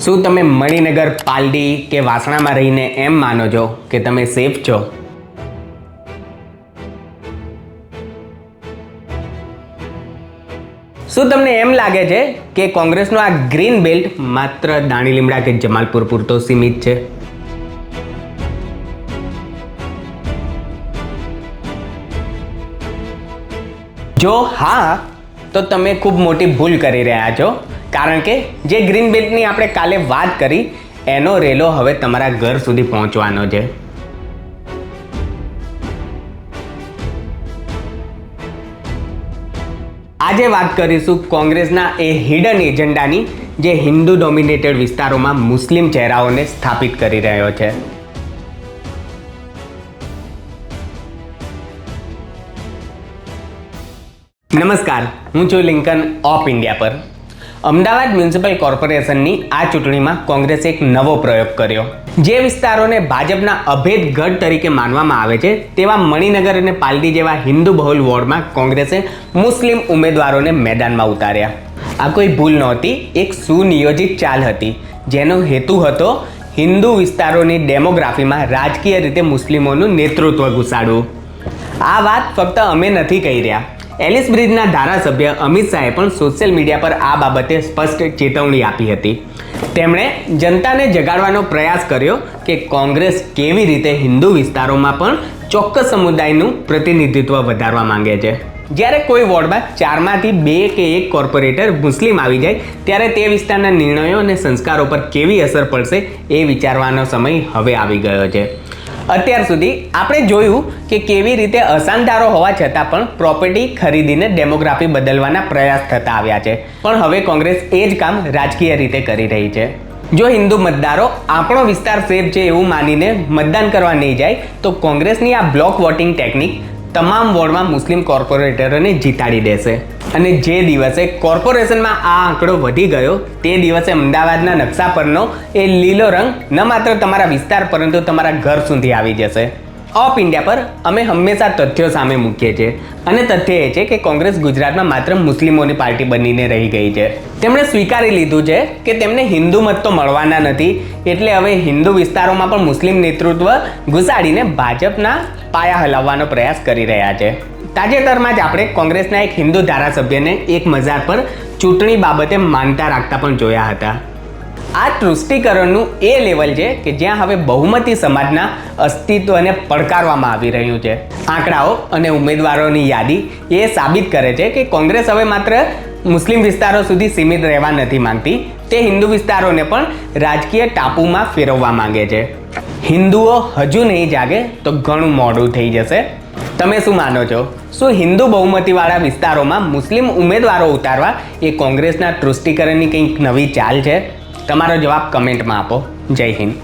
શું તમે મણિનગર, પાલડી કે વાસણામાં રહીને એમ માનો છો કે તમે સેફ છો? શું તમને એમ લાગે છે કે કોંગ્રેસનો આ ગ્રીન બેલ્ટ માત્ર દાણી લીમડા કે જમાલપુર પૂરતો સીમિત છે? જો હા, તો તમે ખૂબ મોટી ભૂલ કરી રહ્યા છો, કારણ કે જે ગ્રીન બેલ્ટની આપણે કાલે વાત કરી એનો રેલો હવે તમારા ઘર સુધી પહોંચવાનો છે. આજે વાત કરીશું કોંગ્રેસના એ હિડન એજન્ડાની જે હિન્દુ ડોમિનેટેડ વિસ્તારોમાં મુસ્લિમ ચહેરાઓને સ્થાપિત કરી રહ્યો છે. નમસ્કાર, હું છું લિંકન ઓફ ઇન્ડિયા પર. અમદાવાદ મ્યુનિસિપલ કોર્પોરેશનની આ ચૂંટણીમાં કોંગ્રેસે એક નવો પ્રયોગ કર્યો. જે વિસ્તારોને ભાજપના અભેદ ગઢ તરીકે માનવામાં આવે છે તેવા મણિનગર અને પાલડી જેવા હિન્દુ બહુલ વોર્ડમાં કોંગ્રેસે મુસ્લિમ ઉમેદવારોને મેદાનમાં ઉતાર્યા. આ કોઈ ભૂલ નહોતી, એક સુનિયોજિત ચાલ હતી જેનો હેતુ હતો હિન્દુ વિસ્તારોની ડેમોગ્રાફીમાં રાજકીય રીતે મુસ્લિમોનું નેતૃત્વ ઘુસાડવું. આ વાત ફક્ત અમે નથી કહી રહ્યા. એલિસ બ્રિજના ધારાસભ્ય અમિત શાહે પણ સોશિયલ મીડિયા પર આ બાબતે સ્પષ્ટ ચેતવણી આપી હતી. તેમણે જનતાને જગાડવાનો પ્રયાસ કર્યો કે કોંગ્રેસ કેવી રીતે હિન્દુ વિસ્તારોમાં પણ ચોક્કસ સમુદાયનું પ્રતિનિધિત્વ વધારવા માંગે છે. જ્યારે કોઈ વોર્ડમાં 4માંથી 2 કે 1 કોર્પોરેટર મુસ્લિમ આવી જાય ત્યારે તે વિસ્તારના નિર્ણયો અને સંસ્કારો પર કેવી અસર પડશે એ વિચારવાનો સમય હવે આવી ગયો છે. અત્યાર સુધી આપણે જોયું કે કેવી રીતે અસાનદારો હોવા છતાં પણ પ્રોપર્ટી ખરીદીને ડેમોગ્રાફી બદલવાના પ્રયાસ થતા આવ્યા છે. પણ હવે કોંગ્રેસ એ જ કામ રાજકીય રીતે કરી રહી છે. જો હિન્દુ મતદારો આપણો વિસ્તાર સેફ છે એવું માનીને મતદાન કરવા નહીં જાય તો કોંગ્રેસની આ બ્લોક વોટિંગ ટેકનિક તમામ વોર્ડમાં મુસ્લિમ કોર્પોરેટરોને જીતાડી દેશે. અને જે દિવસે કોર્પોરેશનમાં આ આંકડો વધી ગયો તે દિવસે અમદાવાદના નકશા પરનો એ લીલો રંગ ન માત્ર તમારા વિસ્તાર પરંતુ તમારા ઘર સુધી આવી જશે. ઓફ ઇન્ડિયા પર અમે હંમેશા તથ્યો સામે મૂકીએ છીએ અને તથ્ય એ છે કે કોંગ્રેસ ગુજરાતમાં માત્ર મુસ્લિમોની પાર્ટી બનીને રહી ગઈ છે. તેમણે સ્વીકારી લીધું છે કે તેમને હિન્દુ મત તો મળવાના નથી, એટલે હવે હિન્દુ વિસ્તારોમાં પણ મુસ્લિમ નેતૃત્વ ઘુસાડીને ભાજપના પાયા હલાવવાનો પ્રયાસ કરી રહ્યા છે. તાજેતરમાં જ આપણે કોંગ્રેસના એક હિન્દુ ધારાસભ્યને એક મજાક પર ચૂંટણી બાબતે માનતા રાખતા પણ જોયા હતા. આ તૃષ્ટિકરણનું એ લેવલ છે કે જ્યાં હવે બહુમતી સમાજના અસ્તિત્વને પડકારવામાં આવી રહ્યું છે. આંકડાઓ અને ઉમેદવારોની યાદી એ સાબિત કરે છે કે કોંગ્રેસ હવે માત્ર મુસ્લિમ વિસ્તારો સુધી સીમિત રહેવા નથી માંગતી, તે હિન્દુ વિસ્તારોને પણ રાજકીય ટાપુમાં ફેરવવા માંગે છે. હિન્દુઓ હજુ નહીં જાગે તો ઘણું મોડું થઈ જશે. તમે શું માનો છો? શું હિન્દુ બહુમતીવાળા વિસ્તારોમાં મુસ્લિમ ઉમેદવારો ઉતારવા એ કોંગ્રેસના તૃષ્ટિકરણની કંઈક નવી ચાલ છે? તમારો જવાબ કમેન્ટમાં આપો. જય હિન્દ.